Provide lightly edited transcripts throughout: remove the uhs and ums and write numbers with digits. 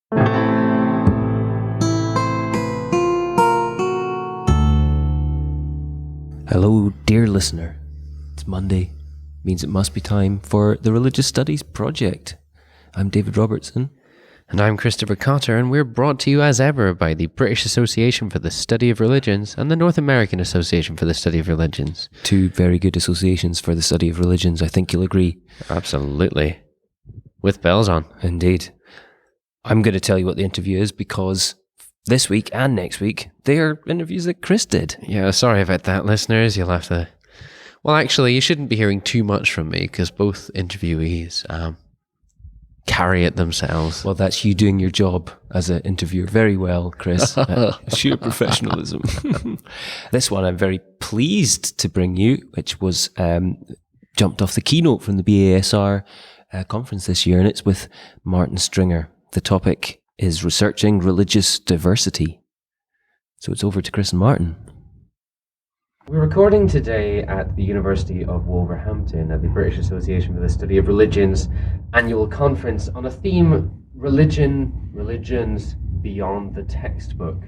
Hello, dear listener. It's Monday. Means it must be time for the Religious Studies Project. I'm David Robertson. And I'm Christopher Cotter, and we're brought to you as ever by the British Association for the Study of Religions and the North American Association for the Study of Religions. Two very good associations for the study of religions, I think you'll agree. Absolutely. With bells on. Indeed. I'm going to tell you what the interview is because this week and next week, they are interviews that Chris did. Yeah, sorry about that, listeners. You'll have to... Well, actually, you shouldn't be hearing too much from me because both interviewees carry it themselves. Well, that's you doing your job as an interviewer very well, Chris. Sheer professionalism. This one I'm very pleased to bring you, which was jumped off the keynote from the BASR conference this year, and it's with Martin Stringer. The topic is researching religious diversity. So it's over to Chris and Martin. We're recording today at the University of Wolverhampton at the British Association for the Study of Religions annual conference on a theme, religions beyond the textbook.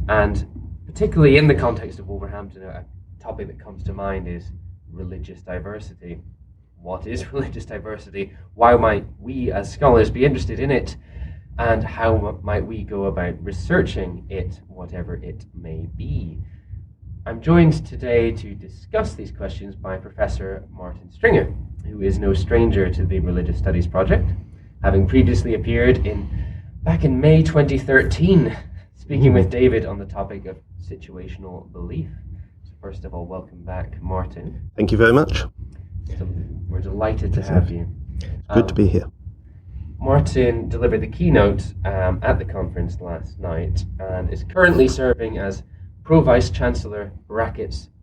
And particularly in the context of Wolverhampton, a topic that comes to mind is religious diversity. What is religious diversity? Why might we as scholars be interested in it? And how might we go about researching it, whatever it may be? I'm joined today to discuss these questions by Professor Martin Stringer, who is no stranger to the Religious Studies Project, having previously appeared back in May 2013, speaking with David on the topic of situational belief. So first of all, welcome back, Martin. Thank you very much. So we're delighted to have you. Good to be here. Martin delivered the keynote at the conference last night and is currently serving as Pro-Vice-Chancellor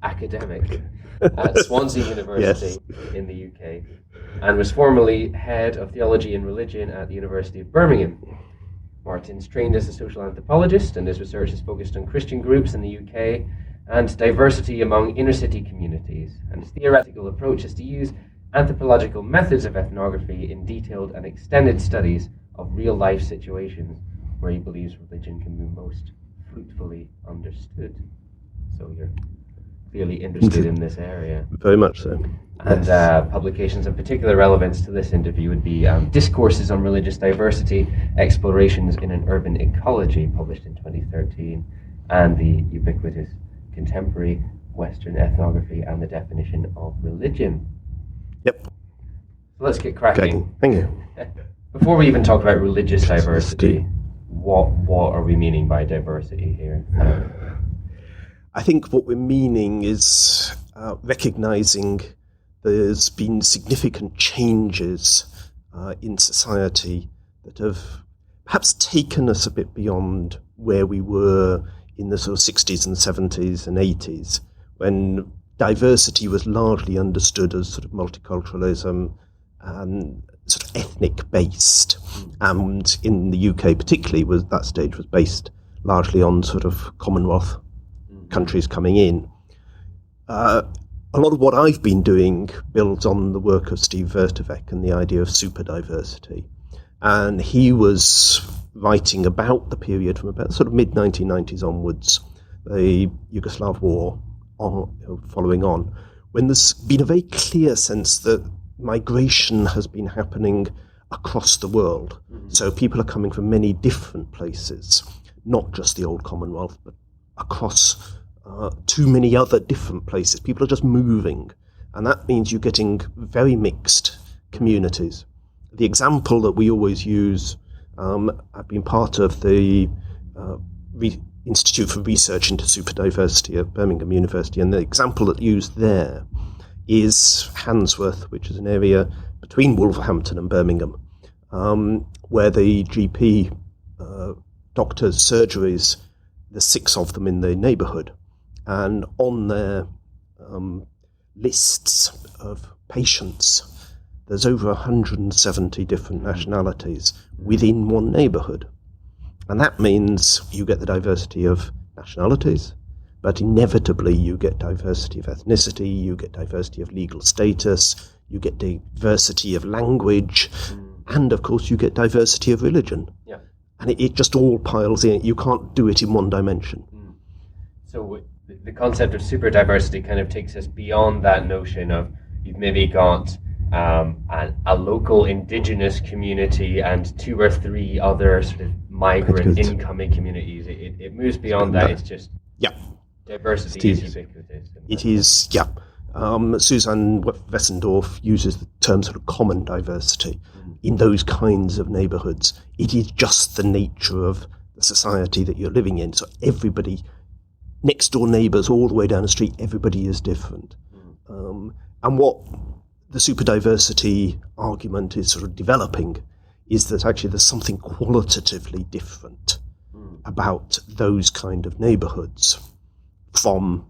academic at Swansea University in the UK, and was formerly Head of Theology and Religion at the University of Birmingham. Martin's trained as a social anthropologist, and his research is focused on Christian groups in the UK and diversity among inner-city communities. And his theoretical approach is to use anthropological methods of ethnography in detailed and extended studies of real-life situations where he believes religion can be most fruitfully understood. So you're clearly interested in this area. Very much so. And publications of particular relevance to this interview would be Discourses on Religious Diversity, Explorations in an Urban Ecology, published in 2013, and the ubiquitous Contemporary Western Ethnography and the Definition of Religion. Yep. So let's get cracking. Okay. Thank you. Before we even talk about religious diversity, what are we meaning by diversity here? I think what we're meaning is recognizing there's been significant changes in society that have perhaps taken us a bit beyond where we were in the sort of 60s and 70s and 80s, when diversity was largely understood as sort of multiculturalism and sort of ethnic based, and in the UK particularly that stage was based largely on sort of Commonwealth countries coming in. A lot of what I've been doing builds on the work of Steve Vertovec and the idea of super diversity, and he was writing about the period from about sort of mid 1990s onwards, the Yugoslav war following on, when there's been a very clear sense that migration has been happening across the world. So people are coming from many different places, not just the old Commonwealth, but across too many other different places. People are just moving, and that means you're getting very mixed communities. The example that we always use, I've been part of the Institute for Research into Superdiversity at Birmingham University, and the example that's used there is Handsworth, which is an area between Wolverhampton and Birmingham, where the GP doctors' surgeries, there's 6 of them in the neighbourhood, and on their lists of patients, there's over 170 different nationalities within one neighbourhood. And that means you get the diversity of nationalities, but inevitably you get diversity of ethnicity, you get diversity of legal status, you get diversity of language, and of course you get diversity of religion. Yeah. and it just all piles in. You can't do it in one dimension. So the concept of super diversity kind of takes us beyond that notion of you've maybe got a local indigenous community and 2 or 3 other sort of migrant incoming communities. It moves beyond that. It's just diversity is ubiquitous. It is, yeah. Susanne Wessendorf uses the term sort of common diversity in those kinds of neighbourhoods. It is just the nature of the society that you're living in. So everybody, next door neighbours all the way down the street, everybody is different. And what the super diversity argument is sort of developing is that actually there's something qualitatively different about those kind of neighbourhoods from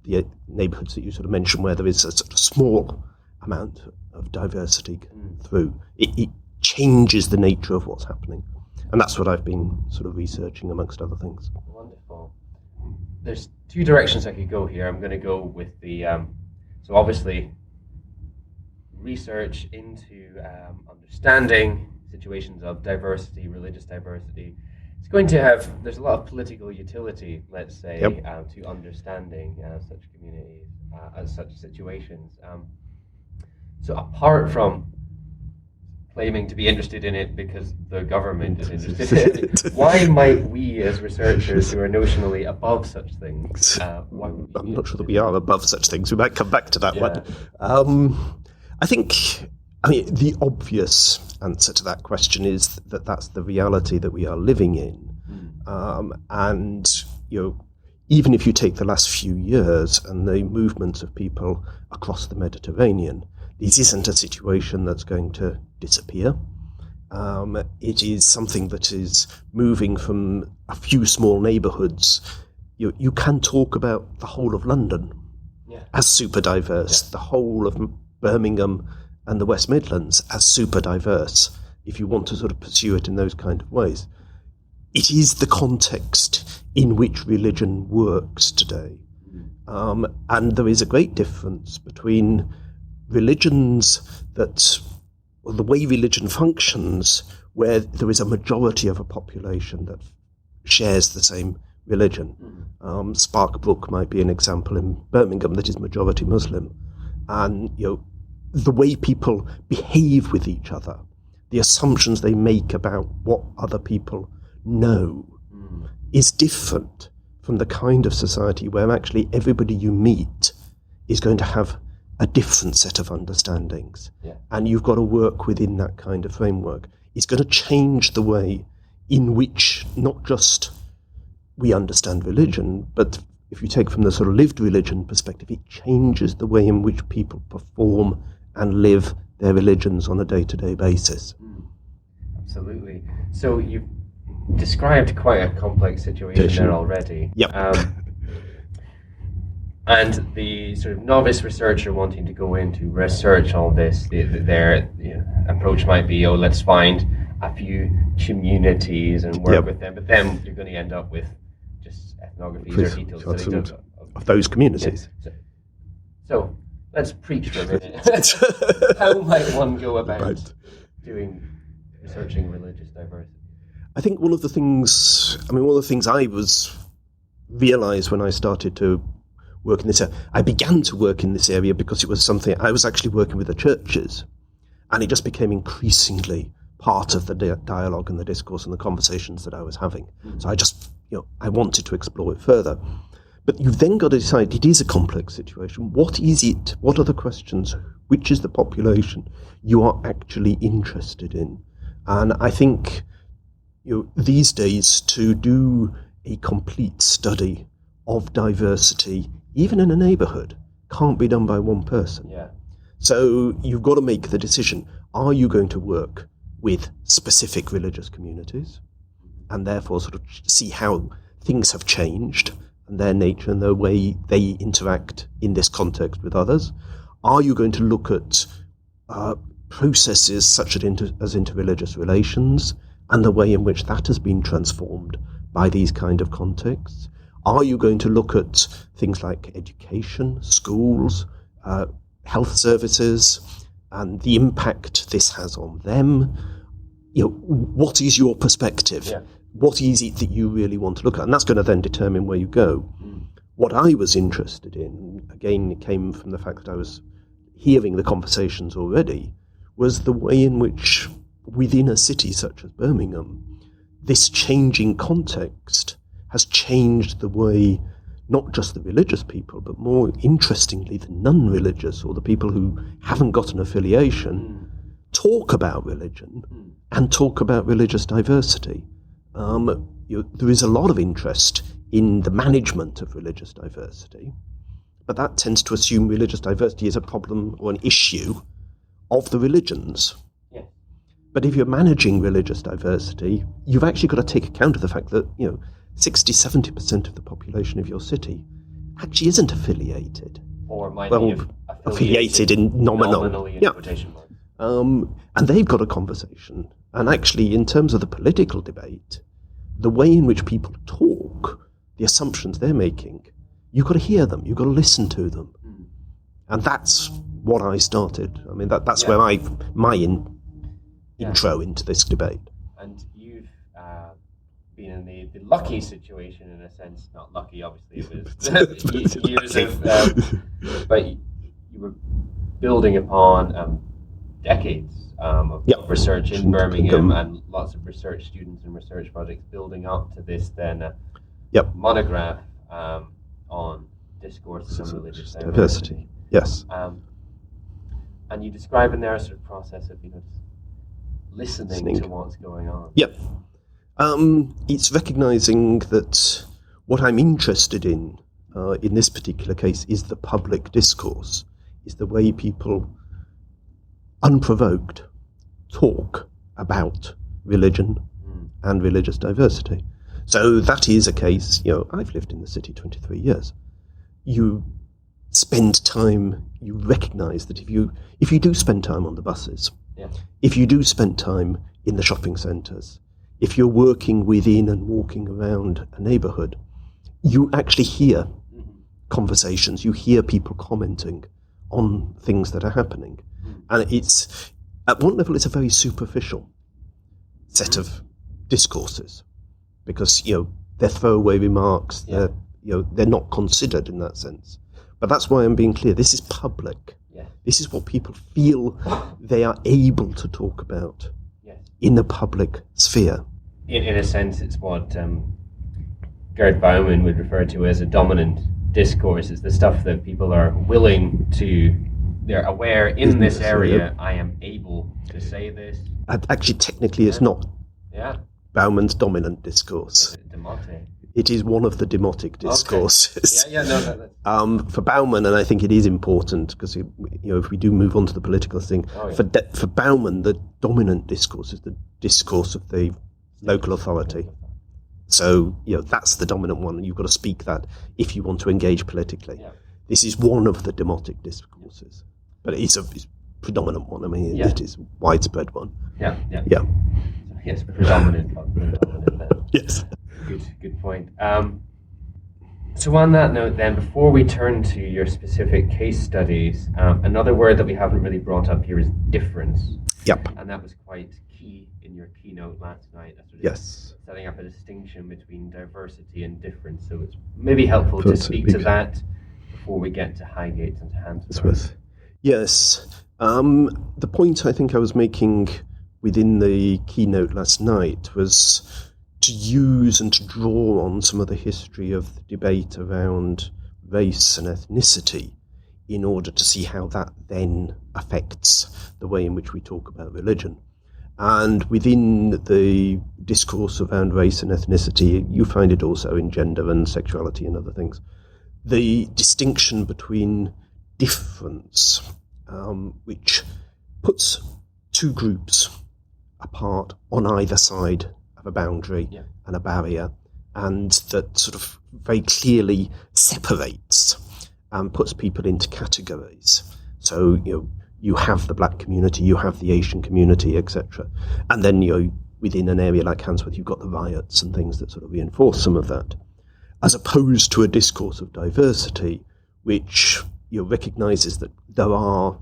the neighbourhoods that you sort of mentioned, where there is a sort of small amount of diversity through. It changes the nature of what's happening. And that's what I've been sort of researching, amongst other things. Wonderful. There's 2 directions I could go here. I'm going to go with the, so obviously, research into understanding situations of diversity, religious diversity. It's going to have, there's a lot of political utility, let's say, to understanding such communities, as such situations. So apart from claiming to be interested in it because the government is interested in it, why might we as researchers who are notionally above such things, why would we I'm not sure that we are above such things. We might come back to that one. I think, the obvious answer to that question is that that's the reality that we are living in. And, even if you take the last few years and the movements of people across the Mediterranean, this isn't a situation that's going to disappear. It is something that is moving from a few small neighbourhoods. You can talk about the whole of London as super diverse, the whole of Birmingham and the West Midlands as super diverse, if you want to sort of pursue it in those kind of ways. It is the context in which religion works today. And there is a great difference between religions the way religion functions, where there is a majority of a population that shares the same religion. Spark Brook might be an example in Birmingham that is majority Muslim. And, the way people behave with each other, the assumptions they make about what other people know is different from the kind of society where actually everybody you meet is going to have a different set of understandings. And you've got to work within that kind of framework. It's going to change the way in which not just we understand religion, but if you take from the sort of lived religion perspective, it changes the way in which people perform and live their religions on a day-to-day basis. Absolutely. So you've described quite a complex situation there already. And the sort of novice researcher wanting to go in to research all this, their approach might be, let's find a few communities and work with them. But then you're going to end up with just ethnographies or detailed studies of those communities. So let's preach for a minute. How might one go about researching religious diversity? I think one of the things I realised when I started to work in this area, I began to work in this area because it was something, I was actually working with the churches, and it just became increasingly part of the dialogue and the discourse and the conversations that I was having. So I just, I wanted to explore it further. But you've then got to decide, it is a complex situation. What is it? What are the questions? Which is the population you are actually interested in? And I think, these days to do a complete study of diversity, even in a neighbourhood, can't be done by one person. So you've got to make the decision. Are you going to work with specific religious communities and therefore sort of see how things have changed and their nature and the way they interact in this context with others? Are you going to look at processes such as interreligious relations and the way in which that has been transformed by these kind of contexts? Are you going to look at things like education, schools, health services, and the impact this has on them? What is your perspective? what is it that you really want to look at? And that's going to then determine where you go. What I was interested in, again, it came from the fact that I was hearing the conversations already, was the way in which within a city such as Birmingham, this changing context has changed the way not just the religious people, but more interestingly, the non-religious or the people who haven't got an affiliation talk about religion and talk about religious diversity. There is a lot of interest in the management of religious diversity, but that tends to assume religious diversity is a problem or an issue of the religions. Yeah. But if you're managing religious diversity, you've actually got to take account of the fact that 60-70% of the population of your city actually isn't affiliated. Or might Well, be affiliated in nominally in Yeah. quotation marks. And they've got a conversation. And actually, in terms of the political debate, the way in which people talk, the assumptions they're making, you've got to hear them, you've got to listen to them. And that's what I started. I mean, that's where my intro into this debate. And you've been in the lucky situation, in a sense, not lucky, obviously, it was years of, but you were building upon decades of research in Birmingham and lots of research students and research projects building up to this then monograph on discourse and religious diversity. Yes. And you describe in there a sort of process of just listening to what's going on. Yep. It's recognizing that what I'm interested in this particular case is the public discourse, is the way people unprovoked talk about religion and religious diversity. So that is a case, I've lived in the city 23 years. You spend time, you recognize that if you do spend time on the buses, if you do spend time in the shopping centres, if you're working within and walking around a neighbourhood, you actually hear conversations, you hear people commenting on things that are happening. And it's, at one level, it's a very superficial set of discourses because, they're throwaway remarks, they're not considered in that sense. But that's why I'm being clear. This is public. Yeah. This is what people feel they are able to talk about in the public sphere. In a sense, it's what Gerd Bauman would refer to as a dominant discourse. It's the stuff that people are willing to, they're aware in this area, I am able to say this. Actually, technically, it's not Bauman's dominant discourse. Demotic. It is one of the demotic discourses. Okay. For Bauman, and I think it is important because if we do move on to the political thing, for Bauman, the dominant discourse is the discourse of the local authority. So that's the dominant one, and you've got to speak that if you want to engage politically. Yeah. This is one of the demotic discourses, but it's a predominant one. I mean, it is a widespread one. Yeah. Yes, predominant. Yes. Good point. So on that note then, before we turn to your specific case studies, another word that we haven't really brought up here is difference. Yep. And that was quite key in your keynote last night. Yes. Setting up a distinction between diversity and difference. So it's maybe helpful to speak to that before we get to Highgate and Hansworth. Yes. The point I think I was making within the keynote last night was to use and to draw on some of the history of the debate around race and ethnicity in order to see how that then affects the way in which we talk about religion. And within the discourse around race and ethnicity, you find it also in gender and sexuality and other things. The distinction between difference, which puts two groups apart on either side of a boundary and a barrier, and that sort of very clearly separates and puts people into categories. So, you have the black community, you have the Asian community, etc. And then, within an area like Hansworth, you've got the riots and things that sort of reinforce some of that, as opposed to a discourse of diversity, which recognises that there are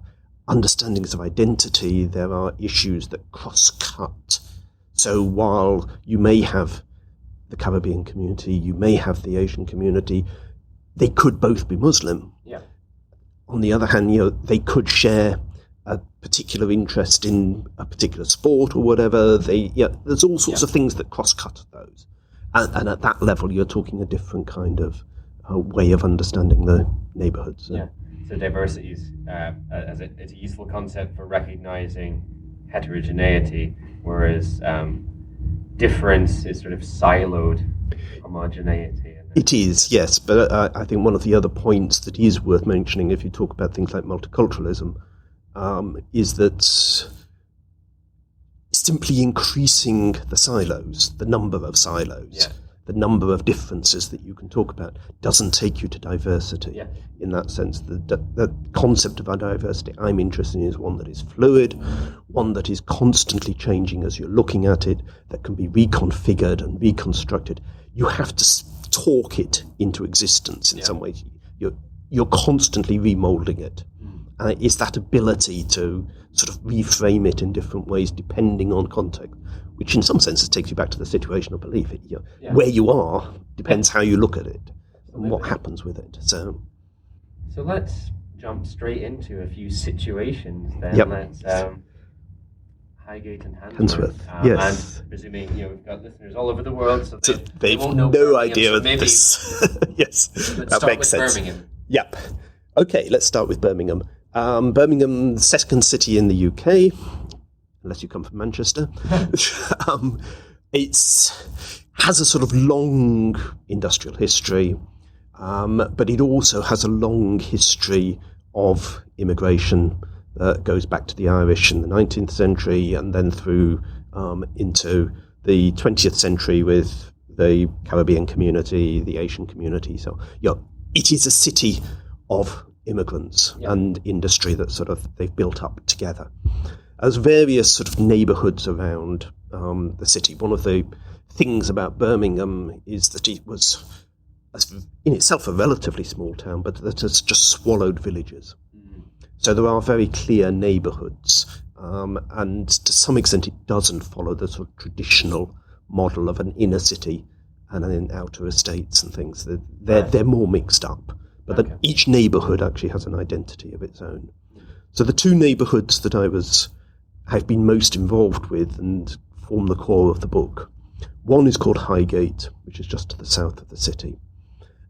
understandings of identity, there are issues that cross-cut. So while you may have the Caribbean community, you may have the Asian community. They could both be Muslim. Yeah. On the other hand, they could share a particular interest in a particular sport or whatever. There's all sorts of things that cross-cut those. And at that level, you're talking a different kind of way of understanding the neighborhoods. Yeah. So diversities it's a useful concept for recognizing heterogeneity, whereas difference is sort of siloed homogeneity. It is, yes, but I think one of the other points that is worth mentioning if you talk about things like multiculturalism is that simply increasing the silos, the number of silos, the number of differences that you can talk about, doesn't take you to diversity. Yeah. In that sense, the concept of our diversity I'm interested in is one that is fluid, one that is constantly changing as you're looking at it, that can be reconfigured and reconstructed. You have to talk it into existence in some ways. You're constantly remoulding it. And it's that ability to sort of reframe it in different ways depending on context, which in some senses takes you back to the situational belief. Where you are depends how you look at it and what happens with it. So let's jump straight into a few situations then. Yep. Let's Highgate and Handsworth, yes. And presuming we've got listeners all over the world, so they've won't know no Birmingham, idea so of maybe this. Yes, let's that start makes with sense. Birmingham. Yep. Okay, let's start with Birmingham. Birmingham, the second city in the UK, unless you come from Manchester. It has a sort of long industrial history, but it also has a long history of immigration that goes back to the Irish in the 19th century and then through into the 20th century with the Caribbean community, the Asian community. So, it is a city of immigrants and industry that sort of they've built up together. There's various sort of neighbourhoods around the city. One of the things about Birmingham is that it was in itself a relatively small town, but that has just swallowed villages. So there are very clear neighbourhoods, and to some extent it doesn't follow the sort of traditional model of an inner city and an outer estates and things. They're more mixed up. But that each neighbourhood actually has an identity of its own. So the two neighbourhoods that I've been most involved with and form the core of the book, one is called Highgate, which is just to the south of the city.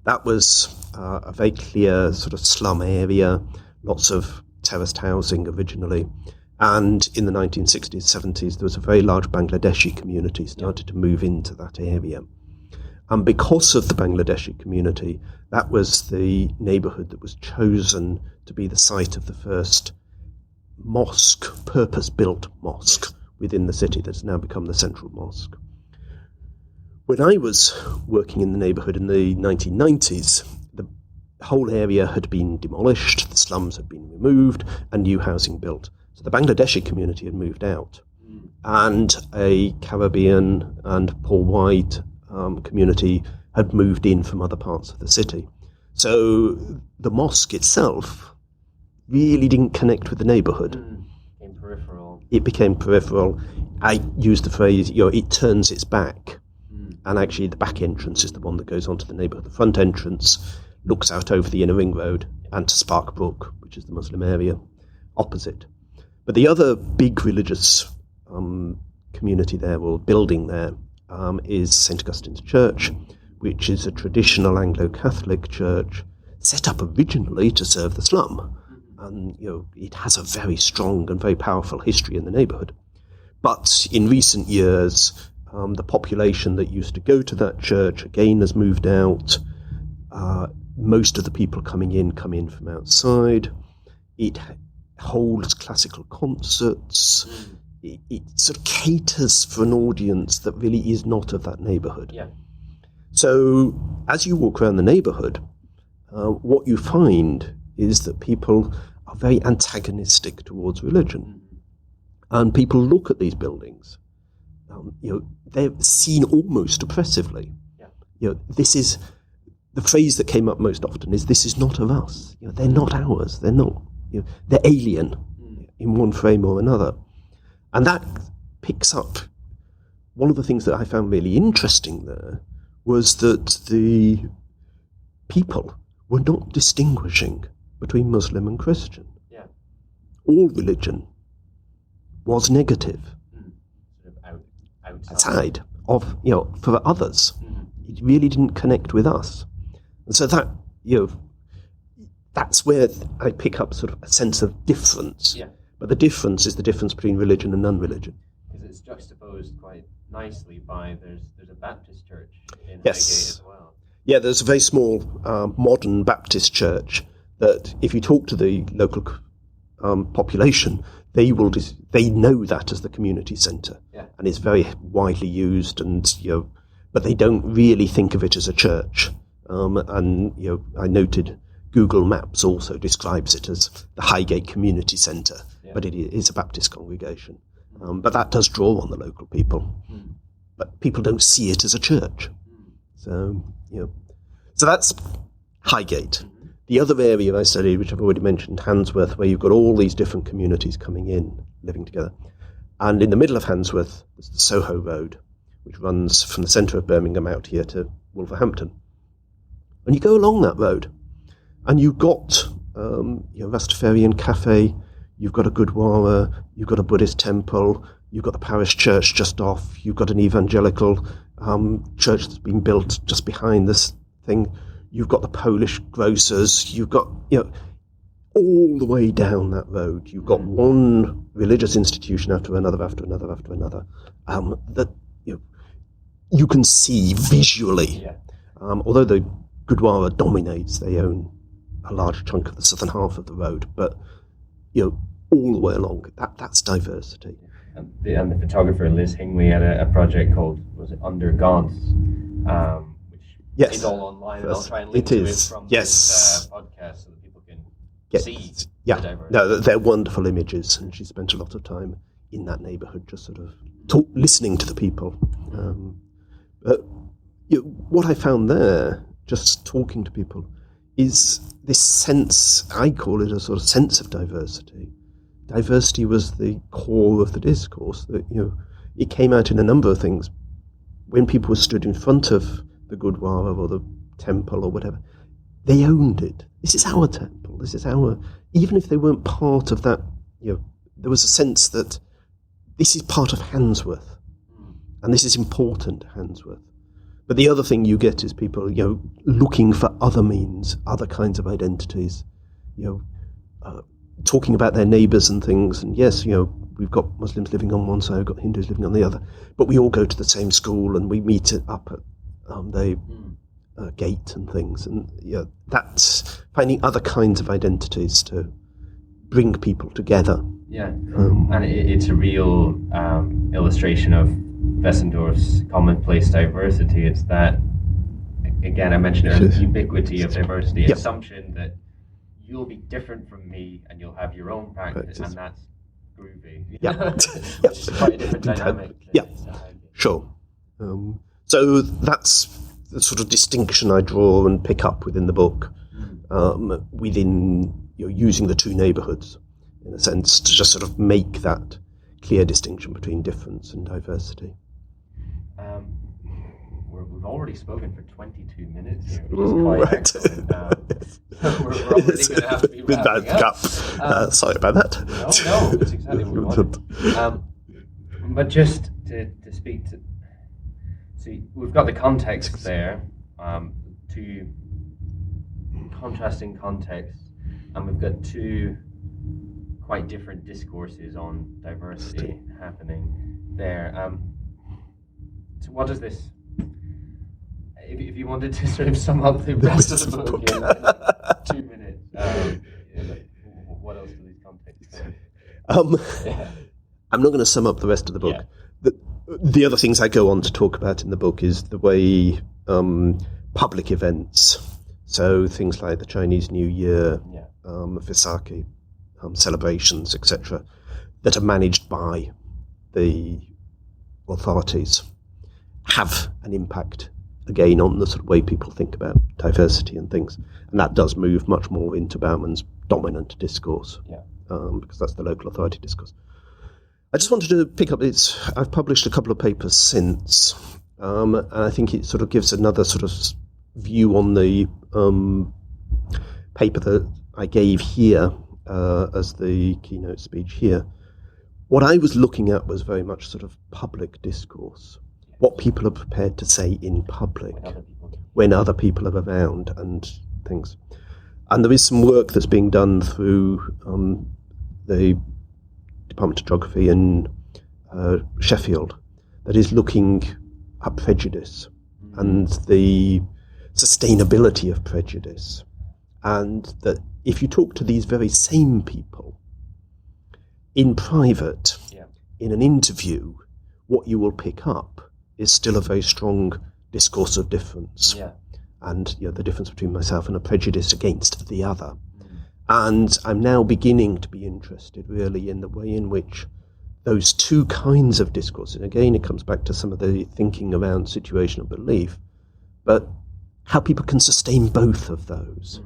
That was a very clear sort of slum area, lots of terraced housing originally. And in the 1960s, 70s, there was a very large Bangladeshi community started to move into that area. And because of the Bangladeshi community, that was the neighbourhood that was chosen to be the site of the first mosque, purpose-built mosque within the city that's now become the central mosque. When I was working in the neighbourhood in the 1990s, the whole area had been demolished, the slums had been removed, and new housing built. So the Bangladeshi community had moved out, and a Caribbean and poor white community had moved in from other parts of the city. So the mosque itself really didn't connect with the neighbourhood. It became peripheral. I use the phrase, it turns its back. And actually the back entrance is the one that goes onto the neighbourhood. The front entrance looks out over the inner ring road and to Spark Brook, which is the Muslim area opposite. But the other big religious community there, or building there, is St. Augustine's Church, which is a traditional Anglo-Catholic church set up originally to serve the slum. And it has a very strong and very powerful history in the neighbourhood. But in recent years, the population that used to go to that church again has moved out. Most of the people coming in come in from outside. It holds classical concerts. It sort of caters for an audience that really is not of that neighbourhood. Yeah. So as you walk around the neighbourhood, what you find is that people are very antagonistic towards religion. And people look at these buildings, they're seen almost oppressively. Yeah. This is, the phrase that came up most often is, this is not of us. They're not ours. They're not, they're alien in one frame or another. And that picks up one of the things that I found really interesting there was that the people were not distinguishing between Muslim and Christian. Yeah. All religion was negative. Sort of outside of, for others. It really didn't connect with us. And so that, that's where I pick up sort of a sense of difference. Yeah. But the difference is the difference between religion and non-religion. Because it's juxtaposed quite nicely by there's a Baptist church in Yes. Highgate as well. Yeah, there's a very small modern Baptist church that if you talk to the local population, they know that as the community centre. Yeah. And it's very widely used, and but they don't really think of it as a church. I noted Google Maps also describes it as the Highgate Community Centre, but it is a Baptist congregation. But that does draw on the local people. But people don't see it as a church. So that's Highgate. The other area I studied, which I've already mentioned, Handsworth, where you've got all these different communities coming in, living together. And in the middle of Handsworth is the Soho Road, which runs from the centre of Birmingham out here to Wolverhampton. And you go along that road, and you've got Rastafarian Cafe, you've got a Gurdwara, you've got a Buddhist temple, you've got the parish church just off, you've got an evangelical church that's been built just behind this thing, you've got the Polish grocers, you've got, all the way down that road, you've got one religious institution after another, that you can see visually. Yeah. Although the Gurdwara dominates, they own a large chunk of the southern half of the road, but all the way along, that's diversity. And the photographer Liz Hingley had a project called, was it Under Gods, which Yes. is all online, and I'll try and It link to it is. from Yes. this podcast so that people can see the diversity. No, they're wonderful images, and she spent a lot of time in that neighbourhood, just sort of listening to the people. But what I found there, just talking to people, is this sense, I call it a sort of sense of diversity. Diversity was the core of the discourse. That it came out in a number of things. When people were stood in front of the Gurdwara or the temple or whatever, they owned it. This is our temple. This is our. Even if they weren't part of that, there was a sense that this is part of Handsworth, and this is important to Handsworth. But the other thing you get is people, looking for other means, other kinds of identities, talking about their neighbours and things. And yes, we've got Muslims living on one side, we've got Hindus living on the other, but we all go to the same school and we meet up at the gate and things. And that's finding other kinds of identities to bring people together. Yeah, and it's a real illustration of Wessendorf's commonplace diversity. It's that, again, I mentioned earlier, ubiquity of diversity, assumption that you'll be different from me and you'll have your own practice, and that's groovy. Which is quite a different dynamic. Sure. So that's the sort of distinction I draw and pick up within the book, within using the two neighbourhoods, in a sense, to just sort of make that clear distinction between difference and diversity. We've already spoken for 22 minutes here, which is quite excellent. We're already going to have to be wrapping up. Sorry about that. No, it's exactly what we wanted. But just to speak to... See, we've got the context there, two contrasting contexts, and we've got two quite different discourses on diversity happening there. So what does this... If you wanted to sort of sum up the rest of the book in 2 minutes, what else do these contexts say? I'm not going to sum up the rest of the book. Yeah. The other things I go on to talk about in the book is the way public events, so things like the Chinese New Year, Vaisakhi celebrations, etc., that are managed by the authorities, have an impact again on the sort of way people think about diversity and things, and that does move much more into Bauman's dominant discourse, because that's the local authority discourse. I just wanted to pick up I've published a couple of papers since, and I think it sort of gives another sort of view on the paper that I gave here as the keynote speech here. What I was looking at was very much sort of public discourse, what people are prepared to say in public when other people are around and things. And there is some work that's being done through the Department of Geography in Sheffield that is looking at prejudice and the sustainability of prejudice. And that if you talk to these very same people in private, in an interview, what you will pick up is still a very strong discourse of difference. And the difference between myself and a prejudice against the other. And I'm now beginning to be interested really in the way in which those two kinds of discourse, and again it comes back to some of the thinking around situational belief, but how people can sustain both of those.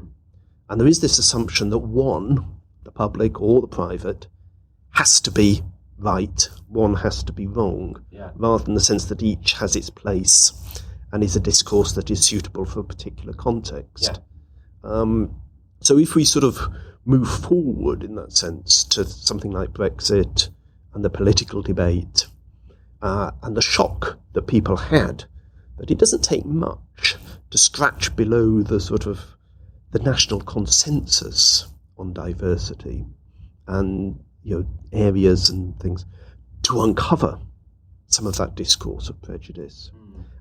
And there is this assumption that one, the public or the private, has to be right, one has to be wrong, rather than the sense that each has its place and is a discourse that is suitable for a particular context. So if we sort of move forward in that sense to something like Brexit and the political debate and the shock that people had, that it doesn't take much to scratch below the sort of the national consensus on diversity and areas and things to uncover some of that discourse of prejudice.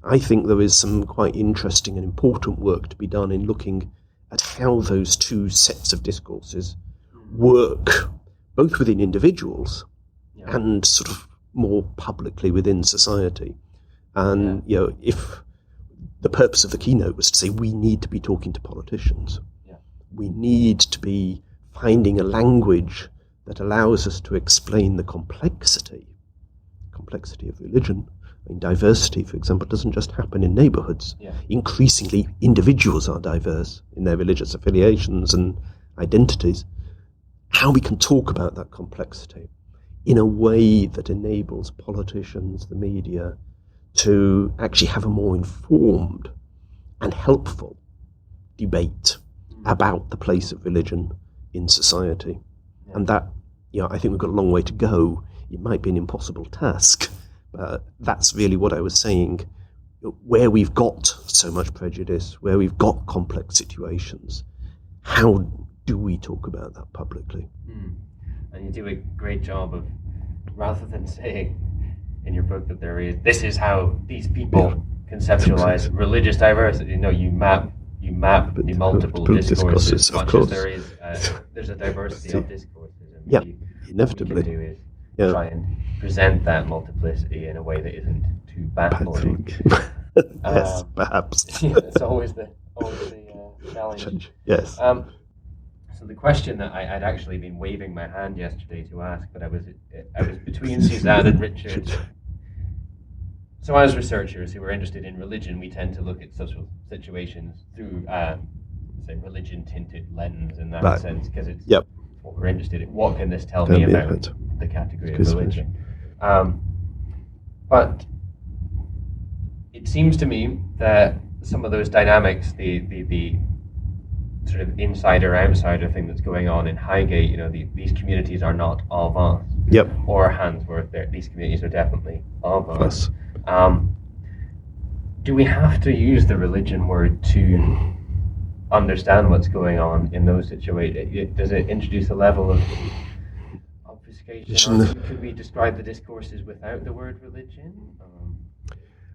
I think there is some quite interesting and important work to be done in looking at how those two sets of discourses work, both within individuals and sort of more publicly within society. And, if the purpose of the keynote was to say we need to be talking to politicians, we need to be finding a language that allows us to explain the complexity of religion. I mean, diversity, for example, doesn't just happen in neighbourhoods. Increasingly, individuals are diverse in their religious affiliations and identities. How we can talk about that complexity in a way that enables politicians, the media, to actually have a more informed and helpful debate about the place of religion in society. And that, I think we've got a long way to go. It might be an impossible task. That's really what I was saying. Where we've got so much prejudice, where we've got complex situations, how do we talk about that publicly? And you do a great job of, rather than saying in your book that this is how these people conceptualize religious diversity. You map the multiple discourses, of much course. As there's a diversity of discourses. And inevitably. What we can do is try and present that multiplicity in a way that isn't too baffling. Yes, perhaps. It's always the challenge. Yes. So the question that I'd actually been waving my hand yesterday to ask, but I was between Suzanne and Richard. So as researchers who are interested in religion, we tend to look at social situations through, say, religion-tinted lens in that sense, because it's what we're interested in. What can this tell me about the category of religion? But it seems to me that some of those dynamics, the sort of insider-outsider thing that's going on in Highgate, these communities are not of us. Or Handsworth, these communities are definitely of us. Do we have to use the religion word to understand what's going on in those situations? Does it introduce a level of obfuscation? Or could we describe the discourses without the word religion?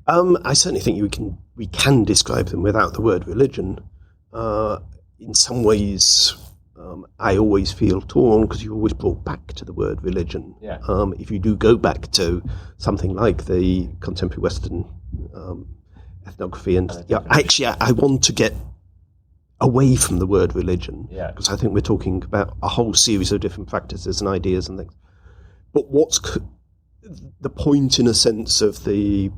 I certainly think we can describe them without the word religion. In some ways, I always feel torn because you're always brought back to the word religion. If you do go back to something like the contemporary Western ethnography, and I want to get away from the word religion because I think we're talking about a whole series of different practices and ideas and things. But what's the point, in a sense, of the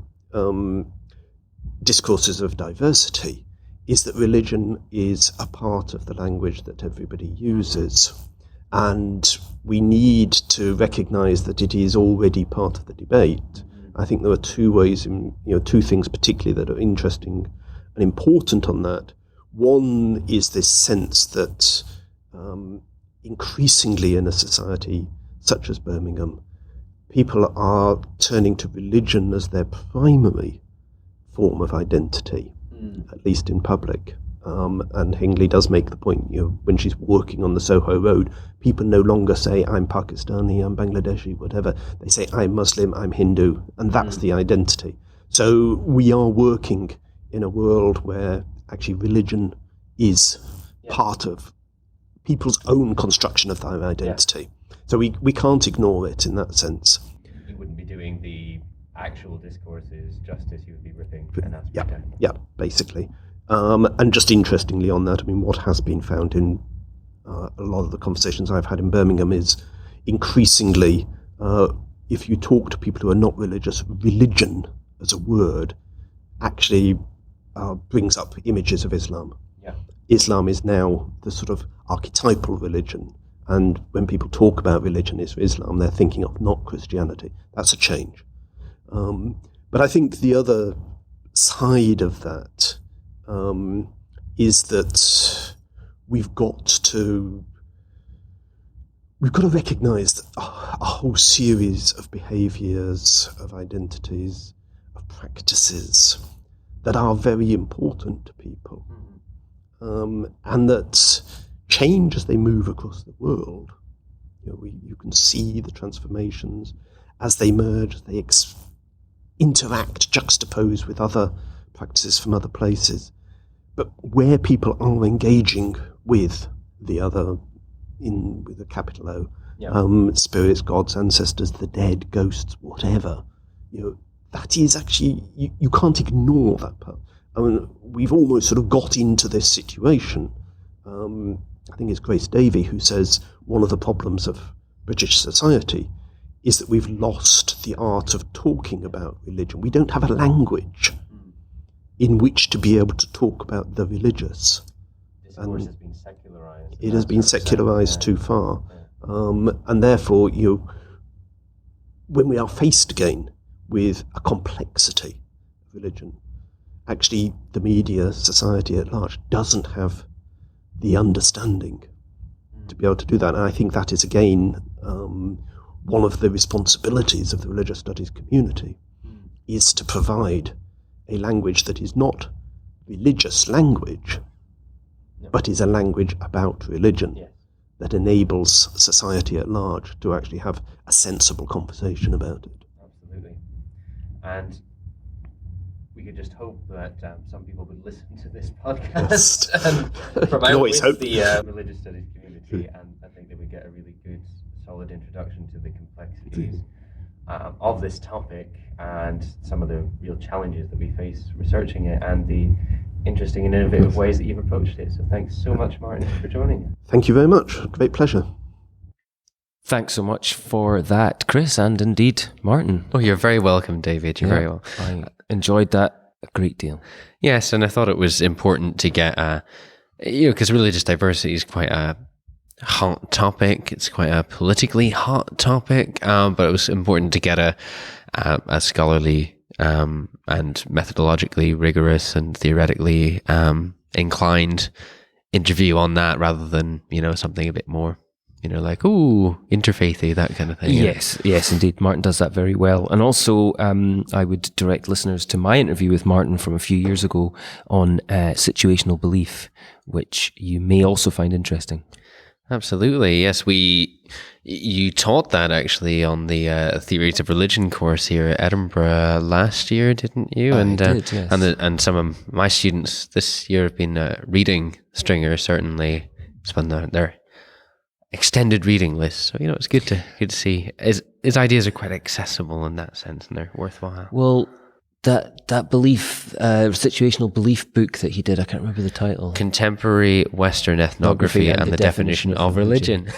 discourses of diversity is that religion is a part of the language that everybody uses. And we need to recognise that it is already part of the debate. I think there are two ways, two things particularly that are interesting and important on that. One is this sense that increasingly in a society such as Birmingham, people are turning to religion as their primary form of identity, at least in public. And Hingley does make the point, when she's working on the Soho Road, people no longer say, I'm Pakistani, I'm Bangladeshi, whatever. They say, I'm Muslim, I'm Hindu, and that's the identity. So we are working in a world where actually religion is part of people's own construction of their identity. So we can't ignore it in that sense. You wouldn't be doing the actual discourses justice, you would be ripping an aspect out. Yeah, basically. And just interestingly on that, what has been found in a lot of the conversations I've had in Birmingham is increasingly, if you talk to people who are not religious, religion as a word actually brings up images of Islam. Yeah. Islam is now the sort of archetypal religion. And when people talk about religion as Islam, they're thinking of not Christianity. That's a change. But I think the other side of that is that we've got to recognise that a whole series of behaviours, of identities, of practices that are very important to people, and that change as they move across the world. You can see the transformations as they merge, as they interact, juxtapose with other practices from other places. But where people are engaging with the other, with a capital O, spirits, gods, ancestors, the dead, ghosts, whatever, that is actually, you can't ignore that part. We've almost sort of got into this situation. I think it's Grace Davey who says one of the problems of British society is that we've lost the art of talking about religion. We don't have a language in which to be able to talk about the religious. Discourse has been secularised. It has been secularised too far. And therefore, when we are faced again with a complexity of religion, actually the media, society at large, doesn't have the understanding to be able to do that. And I think that is, again, one of the responsibilities of the religious studies community, is to provide a language that is not religious language, but is a language about religion that enables society at large to actually have a sensible conversation about it. Absolutely. And we could just hope that some people would listen to this podcast and promote with the religious studies community, and I think that we get a really good, solid introduction to the complexities of this topic and some of the real challenges that we face researching it and the interesting and innovative ways that you've approached it. So thanks so much, Martin, for joining us. Thank you very much. Great pleasure. Thanks so much for that, Chris, and indeed, Martin. Oh, you're very welcome, David. You're very welcome. I enjoyed that a great deal. Yes, and I thought it was important to get because religious diversity is quite a hot topic. It's quite a politically hot topic, but it was important to get a scholarly and methodologically rigorous and theoretically inclined interview on that, rather than something a bit more like interfaithy, that kind of thing. Yes, indeed. Martin does that very well. And also, I would direct listeners to my interview with Martin from a few years ago on situational belief, which you may also find interesting. Absolutely, yes. You taught that actually on the Theories of Religion course here at Edinburgh last year, didn't you? I did, yes. And some of my students this year have been reading Stringer. Certainly, it's been their extended reading list. So it's good to see his ideas are quite accessible in that sense, and they're worthwhile. Well, that belief, situational belief book that he did, I can't remember the title. Contemporary Western Ethnography and the Definition of Religion.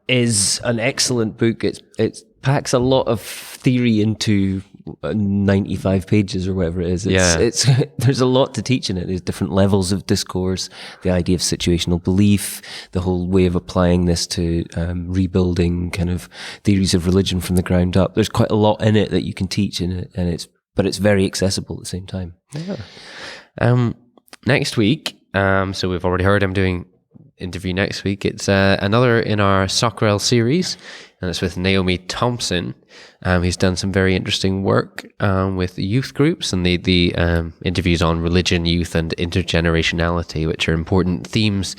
Is an excellent book. It packs a lot of theory into 95 pages or whatever it is. It's there's a lot to teach in it. There's different levels of discourse, the idea of situational belief, the whole way of applying this to rebuilding kind of theories of religion from the ground up. There's quite a lot in it that you can teach in it, but it's very accessible at the same time. Yeah. Next week, so we've already heard I'm doing interview next week. It's another in our Socrel series, and it's with Naomi Thompson. He's done some very interesting work with youth groups, and the interviews on religion, youth, and intergenerationality, which are important themes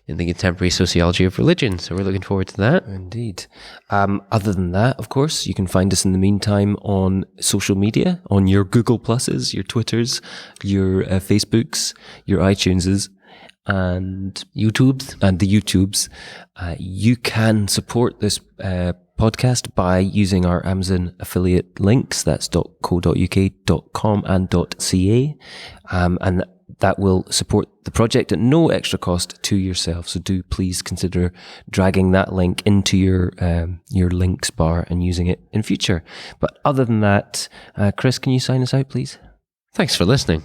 in the contemporary sociology of religion. So we're looking forward to that. Indeed. Other than that, of course, you can find us in the meantime on social media, on your Google Pluses, your Twitters, your Facebooks, your iTuneses, and the YouTubes. You can support this podcast by using our Amazon affiliate links. That's .co.uk, .com, and .ca. And that will support the project at no extra cost to yourself. So do please consider dragging that link into your links bar and using it in future. But other than that, Chris, can you sign us out, please? Thanks for listening.